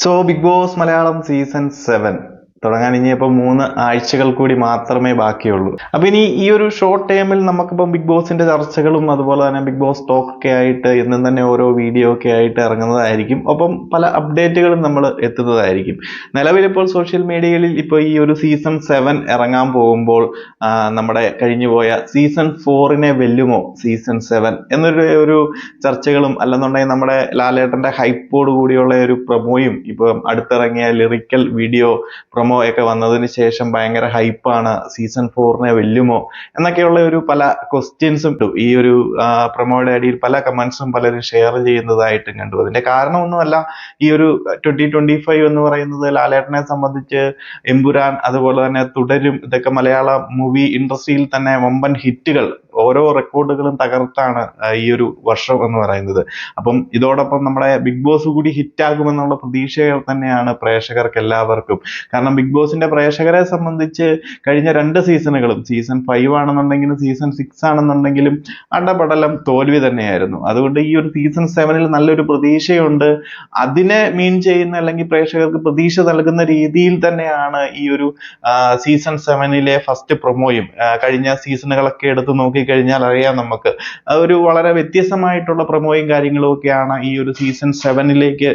Big Boss Malayalam season 7 തുടങ്ങാൻ ഇനിയിപ്പോൾ 3 ആഴ്ചകൾ കൂടി മാത്രമേ ബാക്കിയുള്ളൂ. അപ്പൊ ഇനി ഈ ഒരു ഷോർട്ട് ടൈമിൽ നമുക്കിപ്പം ബിഗ് ബോസിന്റെ ചർച്ചകളും അതുപോലെ തന്നെ ബിഗ് ബോസ് ടോക്ക് ഒക്കെ ആയിട്ട് എന്നും തന്നെ ഓരോ വീഡിയോ ഒക്കെ ആയിട്ട് ഇറങ്ങുന്നതായിരിക്കും. ഒപ്പം പല അപ്ഡേറ്റുകളും നമ്മൾ എത്തുന്നതായിരിക്കും. നിലവിലിപ്പോൾ സോഷ്യൽ മീഡിയയിൽ ഇപ്പോൾ ഈ ഒരു സീസൺ 7 ഇറങ്ങാൻ പോകുമ്പോൾ നമ്മുടെ കഴിഞ്ഞുപോയ സീസൺ 4നെ വെല്ലുമോ സീസൺ 7 എന്നൊരു ചർച്ചകളും അല്ലെന്നുണ്ടെങ്കിൽ നമ്മുടെ ലാലേട്ടന്റെ ഹൈപ്പോട് കൂടിയുള്ള ഒരു പ്രൊമോയും ഇപ്പൊ അടുത്തിറങ്ങിയ ലിറിക്കൽ വീഡിയോ പ്രൊമോ ഒക്കെ വന്നതിന് ശേഷം ഭയങ്കര ഹൈപ്പാണ്. സീസൺ 4നെ വെല്ലുമോ എന്നൊക്കെയുള്ള ഒരു പല ക്വസ്റ്റ്യൻസും ഈ ഒരു പ്രൊമോയുടെ അടിയിൽ പല കമന്റ്സും പലരും ഷെയർ ചെയ്യുന്നതായിട്ടും കണ്ടു. അതിന്റെ കാരണമൊന്നുമല്ല, ഈ ഒരു 2025 എന്ന് പറയുന്നത് ലാലേട്ടനെ സംബന്ധിച്ച് എമ്പുരാൻ അതുപോലെ തന്നെ തുടരും ഇതൊക്കെ മലയാള മൂവി ഇൻഡസ്ട്രിയിൽ തന്നെ വമ്പൻ ഹിറ്റുകൾ, ഓരോ റെക്കോർഡുകളും തകർത്താണ് ഈ ഒരു വർഷം എന്ന് പറയുന്നത്. അപ്പം ഇതോടൊപ്പം നമ്മുടെ ബിഗ് ബോസ് കൂടി ഹിറ്റാകുമെന്നുള്ള പ്രതീക്ഷകൾ തന്നെയാണ് പ്രേക്ഷകർക്ക് എല്ലാവർക്കും. കാരണം ബിഗ് ബോസിന്റെ പ്രേക്ഷകരെ സംബന്ധിച്ച് കഴിഞ്ഞ 2 സീസണുകളും സീസൺ 5 ആണെന്നുണ്ടെങ്കിലും സീസൺ 6 ആണെന്നുണ്ടെങ്കിലും അടപടലം തോൽവി തന്നെയായിരുന്നു. അതുകൊണ്ട് ഈ ഒരു സീസൺ 7ൽ നല്ലൊരു പ്രതീക്ഷയുണ്ട്. അതിനെ മീൻ ചെയ്യുന്ന അല്ലെങ്കിൽ പ്രേക്ഷകർക്ക് പ്രതീക്ഷ നൽകുന്ന രീതിയിൽ തന്നെയാണ് ഈ ഒരു സീസൺ 7ലെ ഫസ്റ്റ് പ്രൊമോയും. കഴിഞ്ഞ സീസണുകളൊക്കെ എടുത്ത് നോക്കിക്കഴിഞ്ഞാൽ അറിയാം നമുക്ക്, ഒരു വളരെ വ്യത്യസ്തമായിട്ടുള്ള പ്രൊമോയും കാര്യങ്ങളും ഒക്കെയാണ് ഈ ഒരു സീസൺ 7ലേക്ക്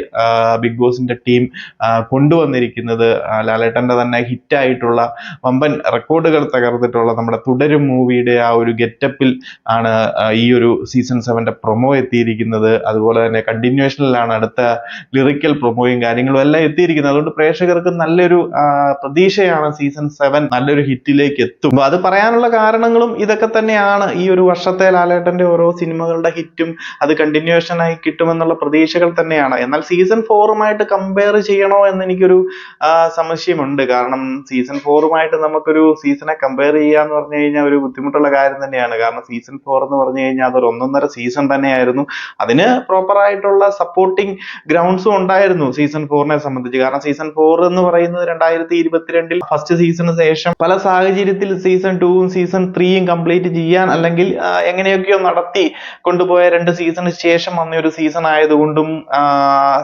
ബിഗ് ബോസിന്റെ ടീം കൊണ്ടുവന്നിരിക്കുന്നത്. ലാലേട്ടന്റെ തന്നെ ഹിറ്റായിട്ടുള്ള വമ്പൻ റെക്കോർഡുകൾ തകർത്തിട്ടുള്ള നമ്മുടെ തുടരും മൂവിയുടെ ആ ഒരു ഗെറ്റപ്പിൽ ആണ് ഈ ഒരു സീസൺ 7ന്റെ പ്രൊമോ എത്തിയിരിക്കുന്നത്. അതുപോലെ തന്നെ കണ്ടിന്യൂഷനിലാണ് അടുത്ത ലിറിക്കൽ പ്രൊമോയും കാര്യങ്ങളും എല്ലാം എത്തിയിരിക്കുന്നത്. അതുകൊണ്ട് പ്രേക്ഷകർക്ക് നല്ലൊരു പ്രതീക്ഷയാണ് സീസൺ 7 നല്ലൊരു ഹിറ്റിലേക്ക് എത്തും. അത് പറയാനുള്ള കാരണങ്ങളും ഇതൊക്കെ തന്നെയാണ്. ഈ ഒരു വർഷത്തെ ലാലേട്ടന്റെ ഓരോ സിനിമകളുടെ ഹിറ്റും അത് കണ്ടിന്യൂഷൻ ആയി കിട്ടുമെന്നുള്ള പ്രതീക്ഷകൾ തന്നെയാണ്. എന്നാൽ സീസൺ 4ഉമായിട്ട് കമ്പയർ ചെയ്യണോ എന്ന് എനിക്കൊരു സംശയമുണ്ട്. കാരണം സീസൺ 4ഉമായിട്ട് നമുക്കൊരു സീസണെ കമ്പയർ ചെയ്യാന്ന് പറഞ്ഞു കഴിഞ്ഞാൽ ഒരു ബുദ്ധിമുട്ടുള്ള കാര്യം തന്നെയാണ്. കാരണം സീസൺ 4 എന്ന് പറഞ്ഞു കഴിഞ്ഞാൽ അതൊരു 1.5 സീസൺ തന്നെയായിരുന്നു. അതിന് പ്രോപ്പർ ആയിട്ടുള്ള സപ്പോർട്ടിങ് ഗ്രൗണ്ട്സും ഉണ്ടായിരുന്നു സീസൺ 4നെ സംബന്ധിച്ച്. കാരണം സീസൺ 4 എന്ന് പറയുന്നത് 2022 ഫസ്റ്റ് സീസണിന് ശേഷം പല സാഹചര്യത്തിൽ സീസൺ 2ഉം സീസൺ 3യും കംപ്ലീറ്റ് ചെയ്യാൻ അല്ലെങ്കിൽ എങ്ങനെയൊക്കെയോ നടത്തി കൊണ്ടുപോയ 2 സീസണിന് ശേഷം വന്ന ഒരു സീസൺ ആയതുകൊണ്ടും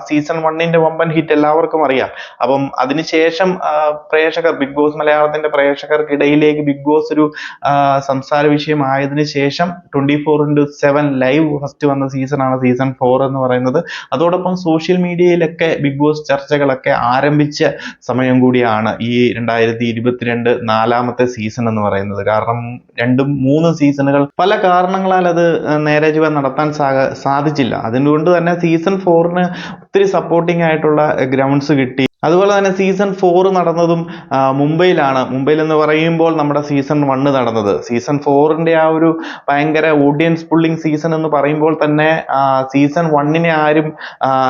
സീസൺ 1ന്റെ വമ്പൻ ഹിറ്റ് എല്ലാവർക്കും അറിയാം. അപ്പം അതിനുശേഷം പ്രേക്ഷകർ ബിഗ് ബോസ് മലയാളത്തിന്റെ പ്രേക്ഷകർക്കിടയിലേക്ക് ബിഗ് ബോസ് ഒരു സംസാര വിഷയമായതിനു ശേഷം 24/7 ലൈവ് ഫസ്റ്റ് വന്ന സീസണാണ് സീസൺ 4 എന്ന് പറയുന്നത്. അതോടൊപ്പം സോഷ്യൽ മീഡിയയിലൊക്കെ ബിഗ് ബോസ് ചർച്ചകളൊക്കെ ആരംഭിച്ച സമയം കൂടിയാണ് ഈ 2022 4ാമത്തെ സീസൺ എന്ന് പറയുന്നത്. കാരണം 2-3 സീസണുകൾ പല കാരണങ്ങളാൽ അത് നേരെ ചൊവ്വേ നടത്താൻ സാധിച്ചില്ല. അതുകൊണ്ട് തന്നെ സീസൺ 4ന് ഒത്തിരി സപ്പോർട്ടിംഗ് ആയിട്ടുള്ള ഗ്രൗണ്ട്സ് കിട്ടി. അതുപോലെ തന്നെ സീസൺ 4 നടന്നതും മുംബൈയിലാണ്. മുംബൈയിൽ എന്ന് പറയുമ്പോൾ നമ്മുടെ സീസൺ 1 നടന്നത്. സീസൺ 4ന്റെ ആ ഒരു ഭയങ്കര ഓഡിയൻസ് പുള്ളിങ് സീസൺ എന്ന് പറയുമ്പോൾ തന്നെ സീസൺ 1നെ ആരും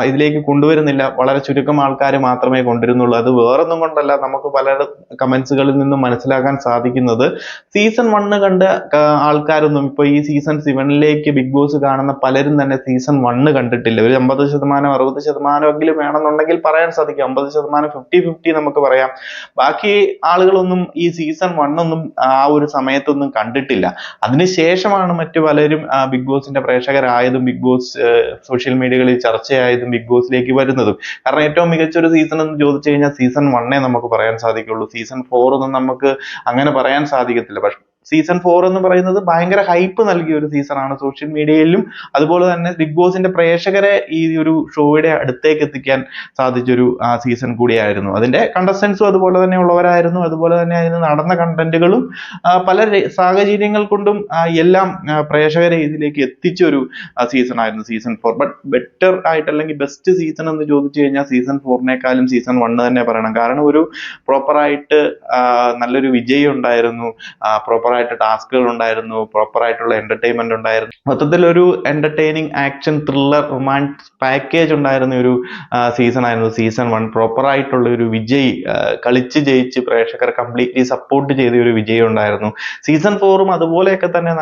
ഇതിലേക്ക് കൊണ്ടുവരുന്നില്ല. വളരെ ചുരുക്കം ആൾക്കാർ മാത്രമേ കൊണ്ടുവരുന്നുള്ളൂ. അത് വേറൊന്നും കൊണ്ടല്ല, നമുക്ക് പല കമന്റ്സുകളിൽ നിന്നും മനസ്സിലാക്കാൻ സാധിക്കുന്നത് സീസൺ 1 കണ്ട ആൾക്കാരൊന്നും ഇപ്പൊ ഈ സീസൺ 7ലേക്ക് ബിഗ് ബോസ് കാണുന്ന പലരും തന്നെ സീസൺ 1 കണ്ടിട്ടില്ല. ഒരു 50% 60% എങ്കിലും വേണമെന്നുണ്ടെങ്കിൽ പറയാൻ സാധിക്കും. 50% 50-50 നമുക്ക് പറയാം. ബാക്കി ആളുകളൊന്നും ഈ സീസൺ 1 ഒന്നും ആ ഒരു സമയത്തൊന്നും കണ്ടിട്ടില്ല. അതിനുശേഷമാണ് മറ്റു പലരും ബിഗ് ബോസിന്റെ പ്രേക്ഷകരായതും ബിഗ് ബോസ് സോഷ്യൽ മീഡിയകളിൽ ചർച്ചയായതും ബിഗ് ബോസിലേക്ക് വരുന്നതും. കാരണം ഏറ്റവും മികച്ച ഒരു സീസൺ എന്ന് ചോദിച്ചു കഴിഞ്ഞാൽ സീസൺ 1 നമുക്ക് പറയാൻ സാധിക്കുള്ളൂ. സീസൺ 4 ഒന്നും നമുക്ക് അങ്ങനെ പറയാൻ സാധിക്കത്തില്ല. പക്ഷെ സീസൺ 4 എന്ന് പറയുന്നത് ഭയങ്കര ഹൈപ്പ് നൽകിയ ഒരു സീസണാണ് സോഷ്യൽ മീഡിയയിലും. അതുപോലെ തന്നെ ബിഗ് ബോസിന്റെ പ്രേക്ഷകരെ ഈ ഒരു ഷോയുടെ അടുത്തേക്ക് എത്തിക്കാൻ സാധിച്ചൊരു സീസൺ കൂടിയായിരുന്നു. അതിന്റെ കണ്ടസ്റ്റൻസും അതുപോലെ തന്നെ ഉള്ളവരായിരുന്നു. അതുപോലെ തന്നെ അതിന് നടന്ന കണ്ടന്റുകളും പല സാഹചര്യങ്ങൾ കൊണ്ടും എല്ലാം പ്രേക്ഷകരെ ഇതിലേക്ക് എത്തിച്ചൊരു സീസൺ ആയിരുന്നു സീസൺ 4. ബട്ട് ബെറ്റർ ആയിട്ട് അല്ലെങ്കിൽ ബെസ്റ്റ് സീസൺ എന്ന് ചോദിച്ചു കഴിഞ്ഞാൽ സീസൺ 4നേക്കാളും സീസൺ 1 തന്നെ പറയണം. കാരണം ഒരു പ്രോപ്പറായിട്ട് നല്ലൊരു വിജയം ഉണ്ടായിരുന്നു, പ്രോപ്പറായിട്ട് ടാസ്കുകൾ ഉണ്ടായിരുന്നു, പ്രോപ്പറായിട്ടുള്ള എന്റർടൈൻമെന്റ് ഉണ്ടായിരുന്നു. മൊത്തത്തിൽ ഒരു entertaining action thriller romance package ഉണ്ടായിരുന്ന ഒരു സീസൺ ആയിരുന്നു സീസൺ 1. പ്രോപ്പറായിട്ടുള്ള ഒരു വിജയ് കളിച്ച് ജയിച്ച് പ്രേക്ഷകർ കംപ്ലീറ്റ്ലി സപ്പോർട്ട് ചെയ്ത ഒരു വിജയം ഉണ്ടായിരുന്നു. സീസൺ 4ഉം അതുപോലെയൊക്കെ തന്നെ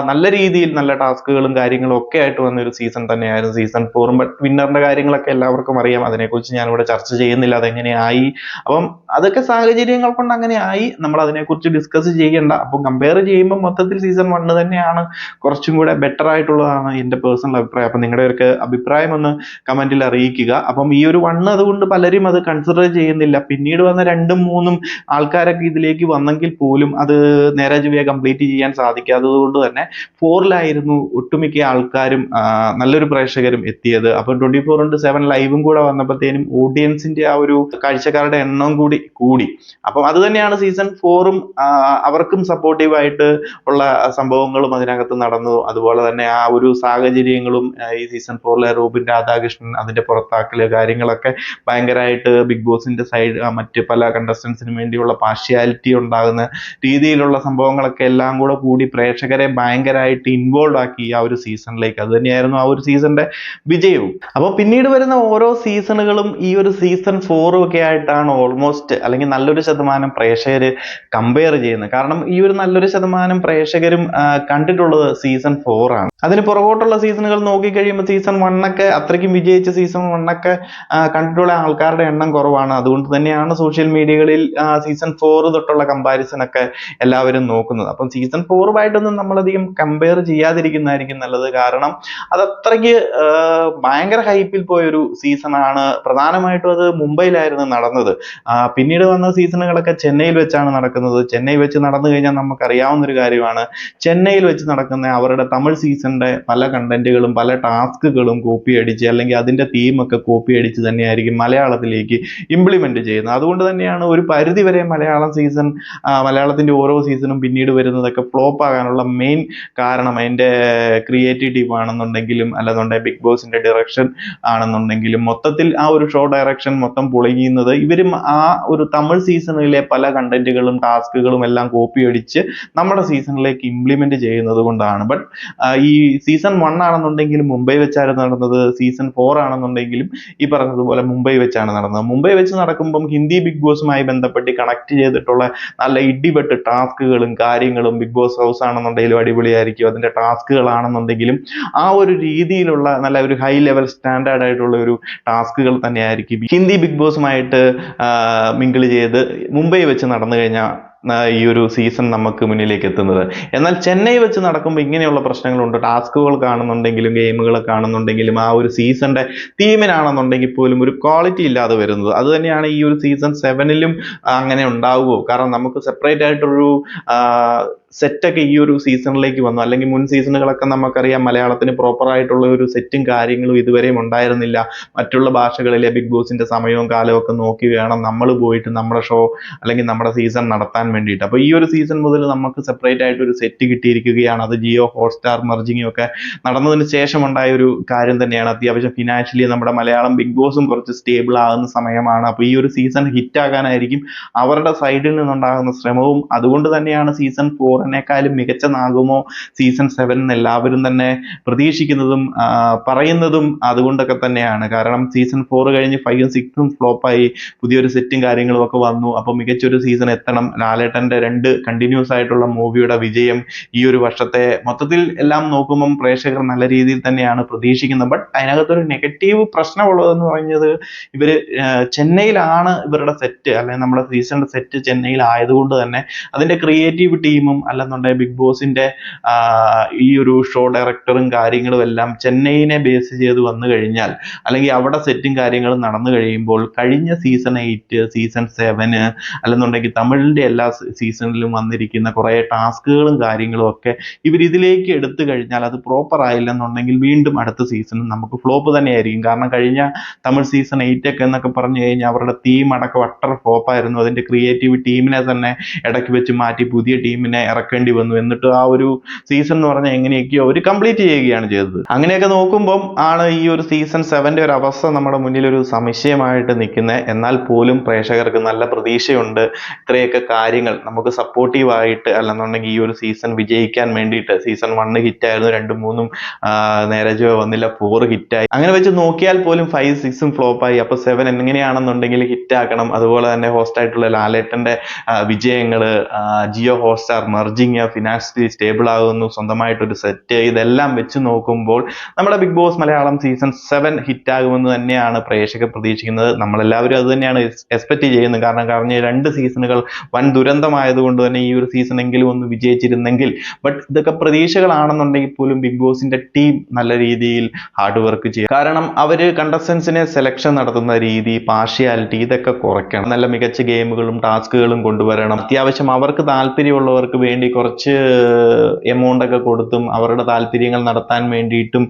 നല്ല രീതിയിൽ നല്ല ടാസ്കുകളും കാര്യങ്ങളും ഒക്കെ ആയിട്ട് വന്ന ഒരു സീസൺ തന്നെയായിരുന്നു സീസൺ 4ഉം. ബട്ട് വിന്നറിന്റെ കാര്യങ്ങളൊക്കെ എല്ലാവർക്കും അറിയാം. അതിനെക്കുറിച്ച് ഞാനിവിടെ ചർച്ച ചെയ്യുന്നില്ല, അതെങ്ങനെയായി. അപ്പം അതൊക്കെ സാഹചര്യങ്ങൾ കൊണ്ട് അങ്ങനെ ആയി. നമ്മൾ അതിനെക്കുറിച്ച് ഡിസ്കസ് ചെയ്യേണ്ട. വേണ്ട. അപ്പം കമ്പയർ ചെയ്യുമ്പോൾ മൊത്തത്തിൽ സീസൺ 1 തന്നെയാണ് കുറച്ചും കൂടെ ബെറ്റർ ആയിട്ടുള്ളതാണ് എൻ്റെ പേഴ്സണൽ അഭിപ്രായം. അപ്പം നിങ്ങളുടെ ഒരു അഭിപ്രായം ഒന്ന് കമന്റിൽ അറിയിക്കുക. അപ്പം ഈ ഒരു 1 അതുകൊണ്ട് പലരും അത് കൺസിഡർ ചെയ്യുന്നില്ല. പിന്നീട് വന്ന 2ഉം 3ഉം ആൾക്കാരൊക്കെ ഇതിലേക്ക് വന്നെങ്കിൽ പോലും അത് നേരെ ചൊവ്വേ കംപ്ലീറ്റ് ചെയ്യാൻ സാധിക്കാത്തത് കൊണ്ട് തന്നെ 4ലായിരുന്നു ഒട്ടുമിക്ക ആൾക്കാരും നല്ലൊരു പ്രേക്ഷകരും എത്തിയത്. അപ്പം 24x7 ലൈവും കൂടെ വന്നപ്പോഴത്തേനും ഓഡിയൻസിന്റെ ആ ഒരു കാഴ്ചക്കാരുടെ എണ്ണം കൂടി. അപ്പം അത് തന്നെയാണ് സീസൺ 4ഉം അവർക്കും സപ്പോർട്ടീവായിട്ട് ഉള്ള സംഭവങ്ങളും അതിനകത്ത് നടന്നു. അതുപോലെ തന്നെ ആ ഒരു സാഹചര്യങ്ങളും ഈ സീസൺ 4ലെ റോബിൻ രാധാകൃഷ്ണൻ അതിന്റെ പുറത്താക്കല് കാര്യങ്ങളൊക്കെ ഭയങ്കരമായിട്ട് ബിഗ് ബോസിന്റെ സൈഡ് മറ്റ് പല കണ്ടസ്റ്റൻസിനും വേണ്ടിയുള്ള പാർഷ്യാലിറ്റി ഉണ്ടാകുന്ന രീതിയിലുള്ള സംഭവങ്ങളൊക്കെ എല്ലാം കൂടി പ്രേക്ഷകരെ ഭയങ്കരമായിട്ട് ഇൻവോൾവ് ആക്കി ആ ഒരു സീസണിലേക്ക്. അത് തന്നെയായിരുന്നു ആ ഒരു സീസണിന്റെ വിജയവും. അപ്പോൾ പിന്നീട് വരുന്ന ഓരോ സീസണുകളും ഈ ഒരു സീസൺ 4 ഒക്കെ ആയിട്ടാണ് ഓൾമോസ്റ്റ് അല്ലെങ്കിൽ നല്ലൊരു ശതമാനം പ്രേക്ഷകർ കമ്പയർ ചെയ്യുന്നത്. കാരണം ഈ ഒരു നല്ലൊരു ശതമാനം പ്രേക്ഷകരും കണ്ടിട്ടുള്ളത് സീസൺ 4 ആണ്. അതിന് പുറകോട്ടുള്ള സീസണുകൾ നോക്കിക്കഴിയുമ്പോൾ സീസൺ 1 ഒക്കെ അത്രയ്ക്കും വിജയിച്ച സീസൺ 1 ഒക്കെ കണ്ടിട്ടുള്ള ആൾക്കാരുടെ എണ്ണം കുറവാണ്. അതുകൊണ്ട് തന്നെയാണ് സോഷ്യൽ മീഡിയകളിൽ സീസൺ 4 തൊട്ടുള്ള കമ്പാരിസൺ ഒക്കെ എല്ലാവരും നോക്കുന്നത്. അപ്പം സീസൺ 4 നമ്മളധികം കമ്പയർ ചെയ്യാതിരിക്കുന്നതായിരിക്കും നല്ലത്. കാരണം അത് അത്രയ്ക്ക് ഭയങ്കര ഹൈപ്പിൽ പോയൊരു സീസണാണ്. പ്രധാനമായിട്ടും അത് മുംബൈയിലായിരുന്നു നടന്നത്. പിന്നീട് വന്ന സീസണുകളൊക്കെ ചെന്നൈയിൽ വെച്ചാണ് നടക്കുന്നത്. ചെന്നൈ വെച്ച് നടന്നു കഴിഞ്ഞാൽ നമുക്കറിയാവുന്ന ഒരു കാര്യമാണ്, ചെന്നൈയിൽ വെച്ച് നടക്കുന്ന അവരുടെ തമിഴ് സീസണിന്റെ പല കണ്ടന്റുകളും പല ടാസ്കുകളും കോപ്പി അടിച്ച് അല്ലെങ്കിൽ അതിന്റെ തീമൊക്കെ കോപ്പി അടിച്ച് തന്നെയായിരിക്കും മലയാളത്തിലേക്ക് ഇംപ്ലിമെന്റ് ചെയ്യുന്നത്. അതുകൊണ്ട് തന്നെയാണ് ഒരു പരിധി വരെ മലയാളത്തിന്റെ ഓരോ സീസണും പിന്നീട് വരുന്നതൊക്കെ ഫ്ലോപ്പ് ആകാനുള്ള മെയിൻ കാരണം അതിന്റെ ക്രിയേറ്റീവ് ടീം ആണെന്നുണ്ടെങ്കിലും അല്ലെന്നുണ്ടെങ്കിൽ ബിഗ് ബോസിന്റെ ഡയറക്ഷൻ ആണെന്നുണ്ടെങ്കിലും മൊത്തത്തിൽ ആ ഒരു ഷോ ഡയറക്ഷൻ മൊത്തം പൊളിയുന്നത് ഇവരും ആ ഒരു തമിഴ് സീസണിലെ പല കണ്ടന്റുകളും ടാസ്കുകളും എല്ലാം കോപ്പി അടിച്ച് നമ്മുടെ സീസണിലേക്ക് ഇംപ്ലിമെന്റ് ചെയ്യുന്നത് കൊണ്ടാണ്. ബട്ട് ഈ സീസൺ 1 ആണെന്നുണ്ടെങ്കിലും മുംബൈ വെച്ചാണ് നടന്നത്, സീസൺ 4 ആണെന്നുണ്ടെങ്കിലും ഈ പറഞ്ഞതുപോലെ മുംബൈ വെച്ചാണ് നടന്നത്. മുംബൈ വെച്ച് നടക്കുമ്പം ഹിന്ദി ബിഗ് ബോസുമായി ബന്ധപ്പെട്ട് കണക്ട് ചെയ്തിട്ടുള്ള നല്ല ഇടിപെട്ട് ടാസ്കുകളും കാര്യങ്ങളും ബിഗ് ബോസ് ഹൗസ് ആണെന്നുണ്ടെങ്കിലും അടിപൊളിയായിരിക്കും. അതിന്റെ ടാസ്കുകളാണെന്നുണ്ടെങ്കിലും ആ ഒരു രീതിയിലുള്ള നല്ല ഒരു ഹൈ ലെവൽ സ്റ്റാൻഡേർഡ് ആയിട്ടുള്ള ഒരു ടാസ്കുകൾ തന്നെയായിരിക്കും ഹിന്ദി ബിഗ് ബോസുമായിട്ട് മിങ്കിൾ ചെയ്ത് മുംബൈ വെച്ച് നടന്നു കഴിഞ്ഞാൽ ഈ ഒരു സീസൺ നമുക്ക് മുന്നിലേക്ക് എത്തുന്നത്. എന്നാൽ ചെന്നൈ വെച്ച് നടക്കുമ്പോൾ ഇങ്ങനെയുള്ള പ്രശ്നങ്ങളുണ്ട്. ടാസ്കുകൾ കാണുന്നുണ്ടെങ്കിലും ഗെയിമുകൾ കാണുന്നുണ്ടെങ്കിലും ആ ഒരു സീസണിന്റെ തീമിനാണെന്നുണ്ടെങ്കിൽ പോലും ഒരു ക്വാളിറ്റി ഇല്ലാതെ വരുന്നത്. അത് തന്നെയാണ് ഈ ഒരു സീസൺ 7ലും അങ്ങനെ ഉണ്ടാവുമോ? കാരണം നമുക്ക് സെപ്പറേറ്റ് ആയിട്ടൊരു സെറ്റൊക്കെ ഈ ഒരു സീസണിലേക്ക് വന്നു. അല്ലെങ്കിൽ മുൻ സീസണുകളൊക്കെ നമുക്കറിയാം മലയാളത്തിന് പ്രോപ്പർ ആയിട്ടുള്ള ഒരു സെറ്റും കാര്യങ്ങളും ഇതുവരെയും ഉണ്ടായിരുന്നില്ല. മറ്റുള്ള ഭാഷകളിലെ ബിഗ് ബോസിന്റെ സമയവും കാലവും ഒക്കെ നോക്കി വേണം നമ്മൾ പോയിട്ട് നമ്മുടെ ഷോ അല്ലെങ്കിൽ നമ്മുടെ സീസൺ നടത്താൻ വേണ്ടിയിട്ട്. അപ്പോൾ ഈ ഒരു സീസൺ മുതൽ നമുക്ക് സെപ്പറേറ്റ് ആയിട്ട് ഒരു സെറ്റ് കിട്ടിയിരിക്കുകയാണ്. അത് ജിയോ ഹോട്ട്സ്റ്റാർ മെർജിങ്ങും ഒക്കെ നടന്നതിന് ശേഷം ഉണ്ടായ ഒരു കാര്യം തന്നെയാണ്. അത്യാവശ്യം ഫിനാൻഷ്യലി നമ്മുടെ മലയാളം ബിഗ് ബോസും കുറച്ച് സ്റ്റേബിൾ ആകുന്ന സമയമാണ്. അപ്പോൾ ഈ ഒരു സീസൺ ഹിറ്റ് ആകാനായിരിക്കും അവരുടെ സൈഡിൽ നിന്നുണ്ടാകുന്ന ശ്രമവും. അതുകൊണ്ട് തന്നെയാണ് സീസൺ 4നെക്കാളും മികച്ചതാകുമോ സീസൺ 7 എല്ലാവരും തന്നെ പ്രതീക്ഷിക്കുന്നതും പറയുന്നതും അതുകൊണ്ടൊക്കെ തന്നെയാണ്. കാരണം സീസൺ 4 കഴിഞ്ഞ് 5ഉം 6ഉം ഫ്ലോപ്പായി, പുതിയൊരു സെറ്റും കാര്യങ്ങളും ഒക്കെ വന്നു. അപ്പോൾ മികച്ചൊരു സീസൺ എത്തണം. ലാലേട്ടന്റെ 2 കണ്ടിന്യൂസ് ആയിട്ടുള്ള മൂവിയുടെ വിജയം ഈ ഒരു വർഷത്തെ മൊത്തത്തിൽ എല്ലാം നോക്കുമ്പം പ്രേക്ഷകർ നല്ല രീതിയിൽ തന്നെയാണ് പ്രതീക്ഷിക്കുന്നത്. ബട്ട് അതിനകത്തൊരു നെഗറ്റീവ് പ്രശ്നമുള്ളതെന്ന് പറഞ്ഞത് ഇവര് ചെന്നൈയിലാണ് ഇവരുടെ സെറ്റ്, അല്ലെങ്കിൽ നമ്മുടെ സീസണിന്റെ സെറ്റ് ചെന്നൈയിലായതുകൊണ്ട് തന്നെ അതിന്റെ ക്രിയേറ്റീവ് ടീമും അല്ലെന്നുണ്ടെങ്കിൽ ബിഗ് ബോസിന്റെ ഈ ഒരു ഷോ ഡയറക്ടറും കാര്യങ്ങളും എല്ലാം ചെന്നൈയിനെ ബേസ് ചെയ്ത് വന്നു കഴിഞ്ഞാൽ അല്ലെങ്കിൽ അവിടെ സെറ്റും കാര്യങ്ങളും നടന്നു കഴിയുമ്പോൾ കഴിഞ്ഞ സീസൺ 8 സീസൺ 7 അല്ലെന്നുണ്ടെങ്കിൽ തമിഴിന്റെ എല്ലാ സീസണിലും വന്നിരിക്കുന്ന കുറെ ടാസ്കുകളും കാര്യങ്ങളും ഒക്കെ ഇവർ ഇതിലേക്ക് എടുത്തു കഴിഞ്ഞാൽ അത് പ്രോപ്പർ ആയില്ലെന്നുണ്ടെങ്കിൽ വീണ്ടും അടുത്ത സീസണും നമുക്ക് ഫ്ലോപ്പ് തന്നെയായിരിക്കും. കാരണം കഴിഞ്ഞ തമിഴ് സീസൺ 8 ഒക്കെ എന്നൊക്കെ പറഞ്ഞു കഴിഞ്ഞാൽ അവരുടെ തീം അടക്കം അട്ടർ ഫ്ലോപ്പായിരുന്നു. അതിന്റെ ക്രിയേറ്റീവ് ടീമിനെ തന്നെ ഇടയ്ക്ക് വെച്ച് മാറ്റി പുതിയ ടീമിനെ ഇറക്കേണ്ടി വന്നു. എന്നിട്ട് ആ ഒരു സീസൺ എന്ന് പറഞ്ഞാൽ എങ്ങനെയൊക്കെയോ അവർ കംപ്ലീറ്റ് ചെയ്യുകയാണ് ചെയ്തത്. അങ്ങനെയൊക്കെ നോക്കുമ്പം ആണ് ഈ ഒരു സീസൺ 7ന്റെ ഒരു അവസ്ഥ നമ്മുടെ മുന്നിൽ ഒരു സംശയമായിട്ട് നിൽക്കുന്നത്. എന്നാൽ പോലും പ്രേക്ഷകർക്ക് നല്ല പ്രതീക്ഷയുണ്ട്. ഇത്രയൊക്കെ കാര്യങ്ങൾ നമുക്ക് സപ്പോർട്ടീവായിട്ട് അല്ലെന്നുണ്ടെങ്കിൽ ഈ ഒരു സീസൺ വിജയിക്കാൻ വേണ്ടിയിട്ട് സീസൺ 1 ഹിറ്റായിരുന്നു, 2, 3ഉം നേരെ വന്നില്ല, 4 ഹിറ്റായി. അങ്ങനെ വെച്ച് നോക്കിയാൽ പോലും 5, 6ഉം ഫ്ലോപ്പായി. അപ്പോൾ 7 എങ്ങനെയാണെന്നുണ്ടെങ്കിൽ ഹിറ്റാക്കണം. അതുപോലെ തന്നെ ഹോസ്റ്റ് ആയിട്ടുള്ള ലാലേട്ടന്റെ വിജയങ്ങള്, Jio Hotstar merge emerging, financially stable ആകുന്നു, സ്വന്തമായിട്ടൊരു സെറ്റ്, ഇതെല്ലാം വെച്ച് നോക്കുമ്പോൾ നമ്മുടെ ബിഗ് ബോസ് മലയാളം സീസൺ 7 ഹിറ്റാകുമെന്ന് തന്നെയാണ് പ്രേക്ഷകർ പ്രതീക്ഷിക്കുന്നത്. നമ്മളെല്ലാവരും അത് തന്നെയാണ് എക്സ്പെക്ട് ചെയ്യുന്നത്. കാരണം കഴിഞ്ഞ 2 സീസണുകൾ വൻ ദുരന്തമായതുകൊണ്ട് തന്നെ ഈ ഒരു സീസൺ എങ്കിലും ഒന്ന് വിജയിച്ചിരുന്നെങ്കിൽ. ബട്ട് ഇതൊക്കെ പ്രതീക്ഷകളാണെന്നുണ്ടെങ്കിൽ പോലും ബിഗ് ബോസിന്റെ ടീം നല്ല രീതിയിൽ ഹാർഡ് വർക്ക് ചെയ്യും. കാരണം അവര് കണ്ടസ്റ്റൻസിനെ സെലക്ഷൻ നടത്തുന്ന രീതി, പാർഷ്യാലിറ്റി, ഇതൊക്കെ കുറയ്ക്കണം. നല്ല മികച്ച ഗെയിമുകളും ടാസ്കുകളും കൊണ്ടുവരണം. അത്യാവശ്യം അവർക്ക് താല്പര്യമുള്ളവർക്ക് വേണ്ടി കുറച്ച് എമൗണ്ട് ഒക്കെ കൊടുത്തും അവരുടെ താല്പര്യങ്ങൾ നടത്താൻ വേണ്ടിയിട്ടും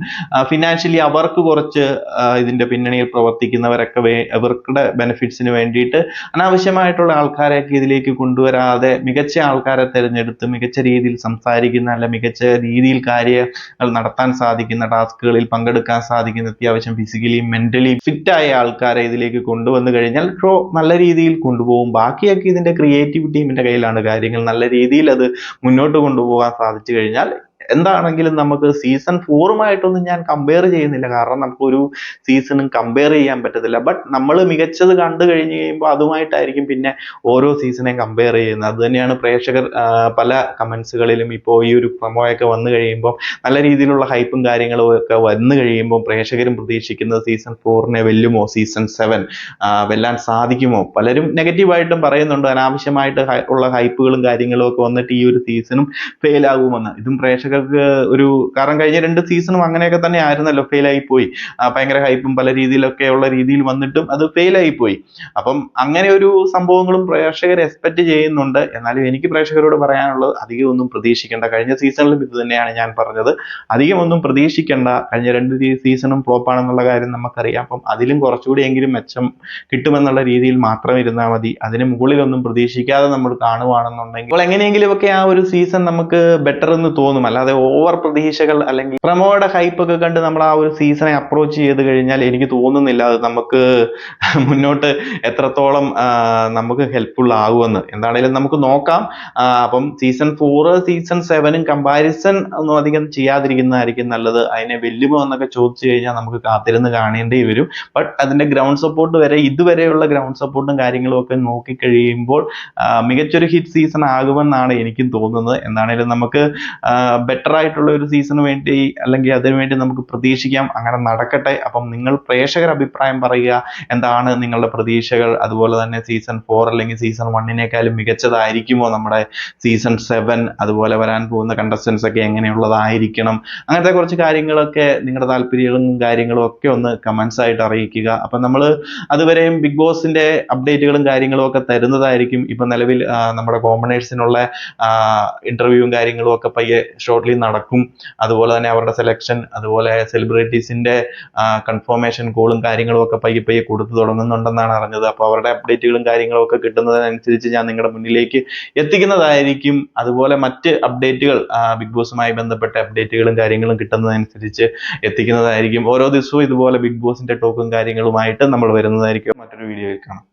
ഫിനാൻഷ്യലി അവർക്ക് കുറച്ച് ഇതിന്റെ പിന്നണിയിൽ പ്രവർത്തിക്കുന്നവരൊക്കെ അവരുടെ ബെനിഫിറ്റ്സിന് വേണ്ടിയിട്ട് അനാവശ്യമായിട്ടുള്ള ആൾക്കാരെയൊക്കെ ഇതിലേക്ക് കൊണ്ടുവരാതെ മികച്ച ആൾക്കാരെ തിരഞ്ഞെടുത്ത് മികച്ച രീതിയിൽ സംസാരിക്കുന്ന, അല്ല മികച്ച രീതിയിൽ കാര്യങ്ങൾ നടത്താൻ സാധിക്കുന്ന, ടാസ്കുകളിൽ പങ്കെടുക്കാൻ സാധിക്കുന്ന, അത്യാവശ്യം ഫിസിക്കലി മെന്റലി ഫിറ്റായ ആൾക്കാരെ ഇതിലേക്ക് കൊണ്ടുവന്നു കഴിഞ്ഞാൽ ഷോ നല്ല രീതിയിൽ കൊണ്ടുപോകും. ബാക്കിയൊക്കെ ഇതിന്റെ ക്രിയേറ്റീവ് ടീമിന്റെ കയ്യിലാണ് കാര്യങ്ങൾ. നല്ല രീതിയിൽ അത് മുന്നോട്ട് കൊണ്ടുപോകാൻ സാധിച്ചു കഴിഞ്ഞാൽ എന്താണെങ്കിലും നമുക്ക് സീസൺ 4 ഞാൻ കമ്പയർ ചെയ്യുന്നില്ല. കാരണം നമുക്കൊരു സീസണും കമ്പയർ ചെയ്യാൻ പറ്റത്തില്ല. ബട്ട് നമ്മൾ മികച്ചത് കണ്ടു കഴിഞ്ഞ് കഴിയുമ്പോൾ അതുമായിട്ടായിരിക്കും പിന്നെ ഓരോ സീസണെയും കമ്പയർ ചെയ്യുന്നത്. അത് തന്നെയാണ് പ്രേക്ഷകർ പല കമന്റ്സുകളിലും ഇപ്പോൾ ഈ ഒരു പ്രൊമോയൊക്കെ വന്നു കഴിയുമ്പോൾ നല്ല രീതിയിലുള്ള ഹൈപ്പും കാര്യങ്ങളും ഒക്കെ വന്നു കഴിയുമ്പോൾ പ്രേക്ഷകരും പ്രതീക്ഷിക്കുന്നത് സീസൺ 4 വെല്ലുമോ, സീസൺ 7 വെല്ലാൻ സാധിക്കുമോ. പലരും നെഗറ്റീവായിട്ടും പറയുന്നുണ്ട്, അനാവശ്യമായിട്ട് ഉള്ള ഹൈപ്പുകളും കാര്യങ്ങളും ഒക്കെ വന്നിട്ട് ഈ ഒരു സീസണും ഫെയിൽ ആകുമെന്ന്. ഇതും പ്രേക്ഷകർക്ക് ഒരു കാരണം കഴിഞ്ഞ 2 സീസണും അങ്ങനെയൊക്കെ തന്നെ ആയിരുന്നല്ലോ, ഫെയിൽ ആയി പോയി. ഭയങ്കര ഹൈപ്പും പല രീതിയിലൊക്കെ ഉള്ള രീതിയിൽ വന്നിട്ടും അത് ഫെയിൽ ആയി പോയി. അപ്പം അങ്ങനെ ഒരു സംഭവങ്ങളും പ്രേക്ഷകർ എക്സ്പെക്ട് ചെയ്യുന്നുണ്ട്. എന്നാലും എനിക്ക് പ്രേക്ഷകരോട് പറയാനുള്ളത് അധികം ഒന്നും പ്രതീക്ഷിക്കേണ്ട. കഴിഞ്ഞ സീസണിലും ഇത് തന്നെയാണ് ഞാൻ പറഞ്ഞത്, അധികം ഒന്നും പ്രതീക്ഷിക്കേണ്ട. കഴിഞ്ഞ 2 സീസണും ഫ്ലോപ്പ് ആണെന്നുള്ള കാര്യം നമുക്കറിയാം. അപ്പം അതിലും കുറച്ചുകൂടി എങ്കിലും മെച്ചം കിട്ടുമെന്നുള്ള രീതിയിൽ മാത്രം ഇരുന്നാൽ മതി. അതിന് മുകളിലൊന്നും പ്രതീക്ഷിക്കാതെ നമ്മൾ കാണുവാണെന്നുണ്ടെങ്കിൽ എങ്ങനെയെങ്കിലുമൊക്കെ ആ ഒരു സീസൺ നമുക്ക് ബെറ്റർ എന്ന് തോന്നും. അല്ലാതെ ഓവർ പ്രതീക്ഷകൾ അല്ലെങ്കിൽ പ്രമോയുടെ ഹൈപ്പ് ഒക്കെ കണ്ട് നമ്മൾ ആ ഒരു സീസണെ അപ്രോച്ച് ചെയ്ത് കഴിഞ്ഞാൽ എനിക്ക് തോന്നുന്നില്ല അത് നമുക്ക് മുന്നോട്ട് എത്രത്തോളം നമുക്ക് ഹെൽപ്ഫുൾ ആകുമെന്ന്. എന്താണെങ്കിലും നമുക്ക് നോക്കാം. അപ്പം സീസൺ 4 സീസൺ 7 കമ്പാരിസൺ ഒന്നും അധികം ചെയ്യാതിരിക്കുന്നതായിരിക്കും നല്ലത്. അതിനെ വെല്ലുമോ എന്നൊക്കെ ചോദിച്ചു കഴിഞ്ഞാൽ നമുക്ക് കാത്തിരുന്ന് കാണേണ്ടി വരും. ബട്ട് അതിന്റെ ഗ്രൗണ്ട് സപ്പോർട്ട് വരെ ഇതുവരെയുള്ള ഗ്രൗണ്ട് സപ്പോർട്ടും കാര്യങ്ങളും ഒക്കെ നോക്കിക്കഴിയുമ്പോൾ മികച്ചൊരു ഹിറ്റ് സീസൺ ആകുമെന്നാണ് എനിക്കും തോന്നുന്നത്. എന്താണെങ്കിലും നമുക്ക് ബെറ്റർ ആയിട്ടുള്ള ഒരു സീസണ് വേണ്ടി അല്ലെങ്കിൽ അതിനു വേണ്ടി നമുക്ക് പ്രതീക്ഷിക്കാം. അങ്ങനെ നടക്കട്ടെ. അപ്പം നിങ്ങൾ പ്രേക്ഷകർ അഭിപ്രായം പറയുക, എന്താണ് നിങ്ങളുടെ പ്രതീക്ഷകൾ. അതുപോലെ തന്നെ സീസൺ 4 അല്ലെങ്കിൽ സീസൺ 1 മികച്ചതായിരിക്കുമോ നമ്മുടെ സീസൺ 7, അതുപോലെ വരാൻ പോകുന്ന കണ്ടസ്റ്റൻസ് ഒക്കെ എങ്ങനെയുള്ളതായിരിക്കണം, അങ്ങനത്തെ കുറച്ച് കാര്യങ്ങളൊക്കെ നിങ്ങളുടെ താല്പര്യങ്ങളും കാര്യങ്ങളും ഒക്കെ ഒന്ന് കമന്റ്സ് ആയിട്ട് അറിയിക്കുക. അപ്പം നമ്മൾ അതുവരെയും ബിഗ് ബോസിന്റെ അപ്ഡേറ്റുകളും കാര്യങ്ങളും ഒക്കെ തരുന്നതായിരിക്കും. ഇപ്പൊ നിലവിൽ നമ്മുടെ കോമണേഴ്സിനുള്ള ഇന്റർവ്യൂവും കാര്യങ്ങളും ഒക്കെ പയ്യെ ഷോർട്ട്ലി നടക്കും. അതുപോലെ തന്നെ അവരുടെ സെലക്ഷൻ, അതുപോലെ സെലിബ്രിറ്റീസിന്റെ കൺഫർമേഷൻ കോളും കാര്യങ്ങളും ഒക്കെ പയ്യെ കൊടുത്തു തുടങ്ങുന്നുണ്ടെന്നാണ് അറിഞ്ഞത്. അപ്പോൾ അവരുടെ അപ്ഡേറ്റുകളും കാര്യങ്ങളും ഒക്കെ കിട്ടുന്നതിനനുസരിച്ച് ഞാൻ നിങ്ങളുടെ മുന്നിലേക്ക് എത്തിക്കുന്നതായിരിക്കും. അതുപോലെ മറ്റ് അപ്ഡേറ്റുകൾ ബിഗ് ബോസുമായി ബന്ധപ്പെട്ട അപ്ഡേറ്റുകളും കാര്യങ്ങളും കിട്ടുന്നതനുസരിച്ച് എത്തിക്കുന്നതായിരിക്കും. ഓരോ ദിവസവും ഇതുപോലെ ബിഗ് ബോസിന്റെ ടോക്കും കാര്യങ്ങളുമായിട്ട് നമ്മൾ വരുന്നതായിരിക്കും. മറ്റൊരു വീഡിയോയിൽ കാണാം.